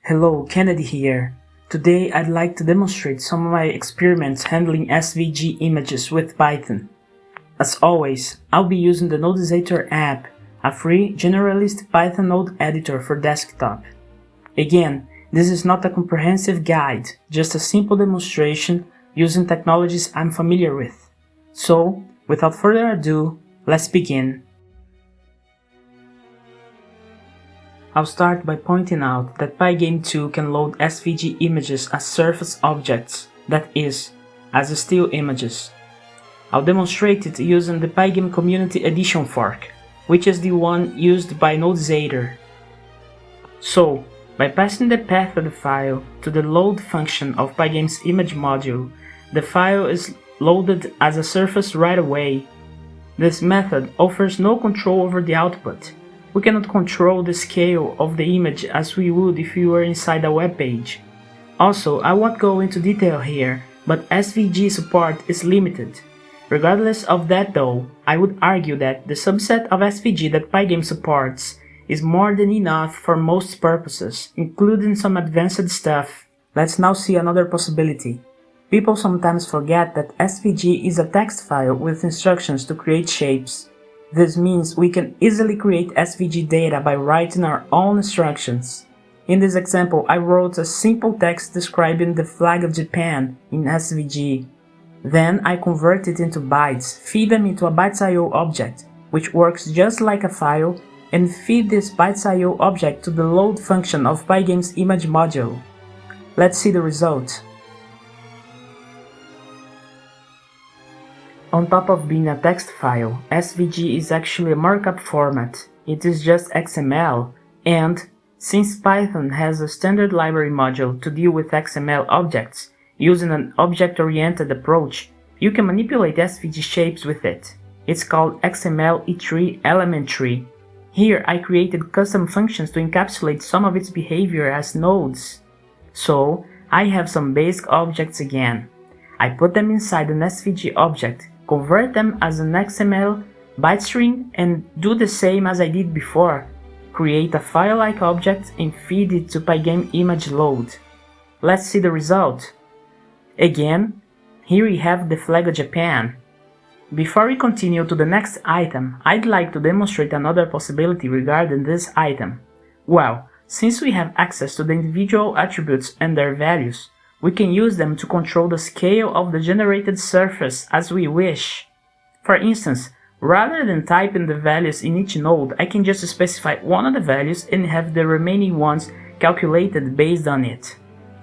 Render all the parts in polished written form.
Hello, Kennedy here. Today I'd like to demonstrate some of my experiments handling SVG images with Python. As always, I'll be using the Nodezator app, a free generalist Python node editor for desktop. Again, this is not a comprehensive guide, just a simple demonstration using technologies I'm familiar with. So, without further ado, let's begin. I'll start by pointing out that Pygame 2 can load SVG images as surface objects, that is, as still images. I'll demonstrate it using the Pygame Community Edition fork, which is the one used by Nodezator. So, by passing the path of the file to the load function of Pygame's image module, the file is loaded as a surface right away. This method offers no control over the output. We cannot control the scale of the image as we would if we were inside a web page. Also, I won't go into detail here, but SVG support is limited. Regardless of that though, I would argue that the subset of SVG that Pygame supports is more than enough for most purposes, including some advanced stuff. Let's now see another possibility. People sometimes forget that SVG is a text file with instructions to create shapes. This means we can easily create SVG data by writing our own instructions. In this example, I wrote a simple text describing the flag of Japan in SVG. Then I convert it into bytes, feed them into a bytes.io object, which works just like a file, and feed this bytes.io object to the load function of Pygame's image module. Let's see the result. On top of being a text file, SVG is actually a markup format. It is just XML, and since Python has a standard library module to deal with XML objects, using an object-oriented approach, you can manipulate SVG shapes with it. It's called XML E3 element tree. Here I created custom functions to encapsulate some of its behavior as nodes. So, I have some basic objects again. I put them inside an SVG object, convert them as an XML byte string, and do the same as I did before. Create a file-like object and feed it to Pygame image load. Let's see the result. Again, here we have the flag of Japan. Before we continue to the next item, I'd like to demonstrate another possibility regarding this item. Well, since we have access to the individual attributes and their values, we can use them to control the scale of the generated surface as we wish. For instance, rather than typing the values in each node, I can just specify one of the values and have the remaining ones calculated based on it.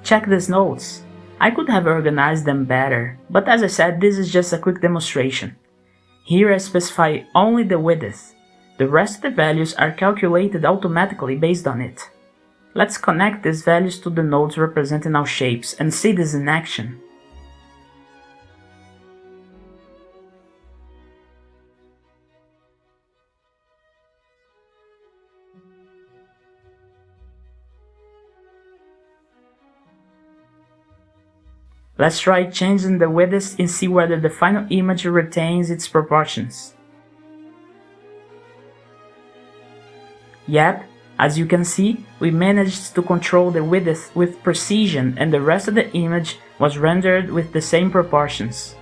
Check these nodes. I could have organized them better, but as I said, this is just a quick demonstration. Here I specify only the width. The rest of the values are calculated automatically based on it. Let's connect these values to the nodes representing our shapes and see this in action. Let's try changing the width and see whether the final image retains its proportions. Yep. As you can see, we managed to control the width with precision and the rest of the image was rendered with the same proportions.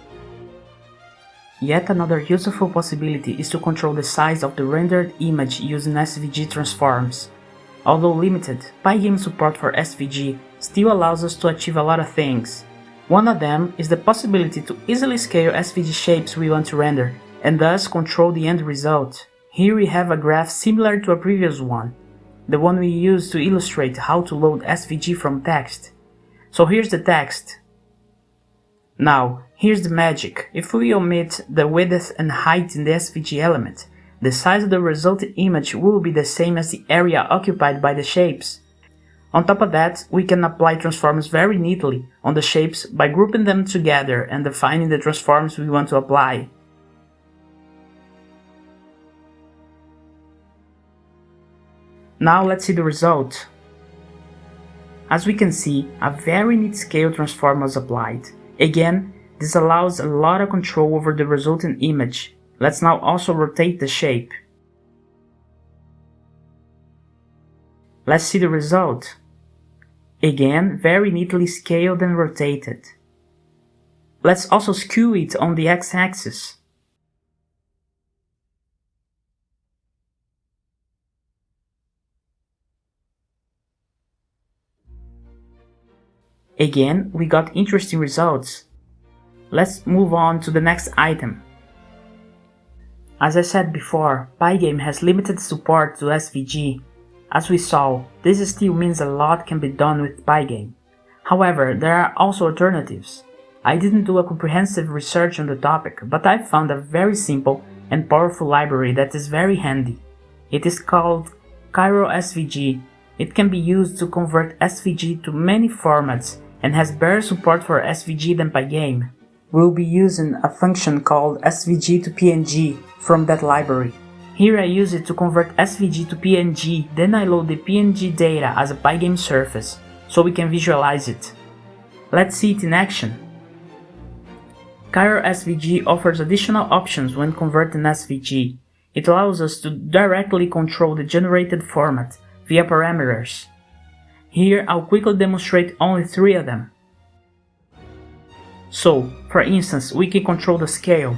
Yet another useful possibility is to control the size of the rendered image using SVG transforms. Although limited, Pygame support for SVG still allows us to achieve a lot of things. One of them is the possibility to easily scale SVG shapes we want to render, and thus control the end result. Here we have a graph similar to a previous one, the one we used to illustrate how to load SVG from text. So here's the text. Now, here's the magic. If we omit the width and height in the SVG element, the size of the resulting image will be the same as the area occupied by the shapes. On top of that, we can apply transforms very neatly on the shapes by grouping them together and defining the transforms we want to apply. Now let's see the result. As we can see, a very neat scale transform was applied. Again, this allows a lot of control over the resulting image. Let's now also rotate the shape. Let's see the result. Again, very neatly scaled and rotated. Let's also skew it on the x-axis. Again, we got interesting results. Let's move on to the next item. As I said before, Pygame has limited support to SVG. As we saw, this still means a lot can be done with Pygame. However, there are also alternatives. I didn't do a comprehensive research on the topic, but I found a very simple and powerful library that is very handy. It is called Cairosvg. It can be used to convert SVG to many formats and has better support for SVG than Pygame. We'll be using a function called SVG to PNG from that library. Here I use it to convert SVG to PNG, then I load the PNG data as a Pygame surface, so we can visualize it. Let's see it in action. Cairosvg offers additional options when converting SVG. It allows us to directly control the generated format via parameters. Here I'll quickly demonstrate only 3 of them. So, for instance, we can control the scale.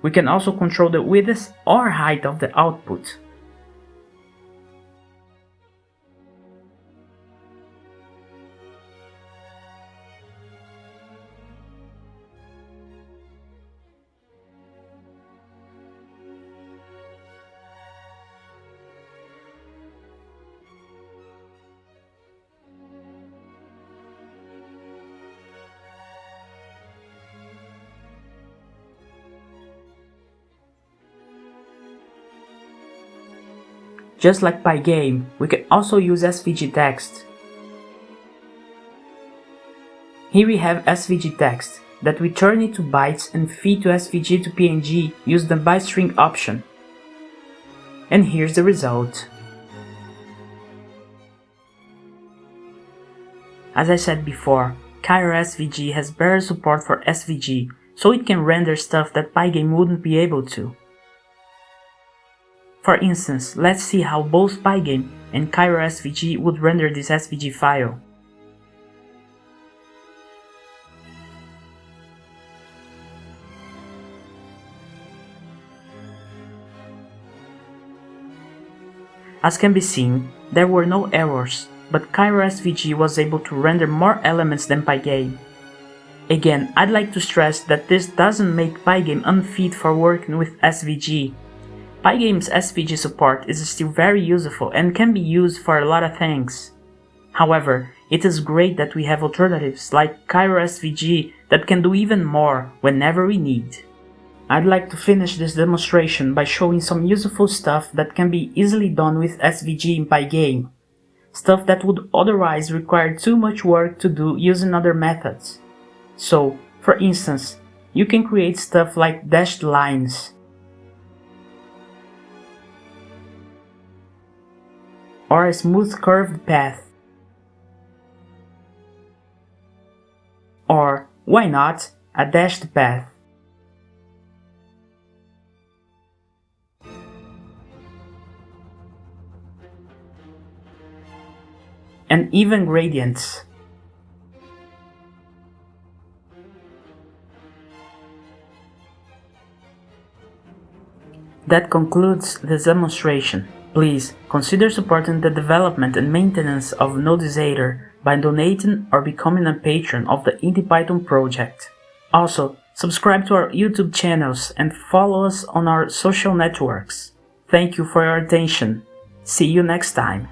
We can also control the width or height of the output. Just like Pygame, we can also use SVG text. Here we have SVG text that we turn into bytes and feed to SVG to PNG using the bytestring option. And here's the result. As I said before, Cairosvg has better support for SVG, so it can render stuff that Pygame wouldn't be able to. For instance, let's see how both Pygame and Cairosvg would render this SVG file. As can be seen, there were no errors, but Cairosvg was able to render more elements than Pygame. Again, I'd like to stress that this doesn't make Pygame unfit for working with SVG. Pygame's SVG support is still very useful and can be used for a lot of things. However, it is great that we have alternatives like Cairosvg that can do even more whenever we need. I'd like to finish this demonstration by showing some useful stuff that can be easily done with SVG in Pygame. Stuff that would otherwise require too much work to do using other methods. So, for instance, you can create stuff like dashed lines, or a smooth curved path, or, why not, a dashed path. And even gradients. That concludes this demonstration. Please consider supporting the development and maintenance of Nodezator by donating or becoming a patron of the IndiePython project. Also, subscribe to our YouTube channels and follow us on our social networks. Thank you for your attention. See you next time.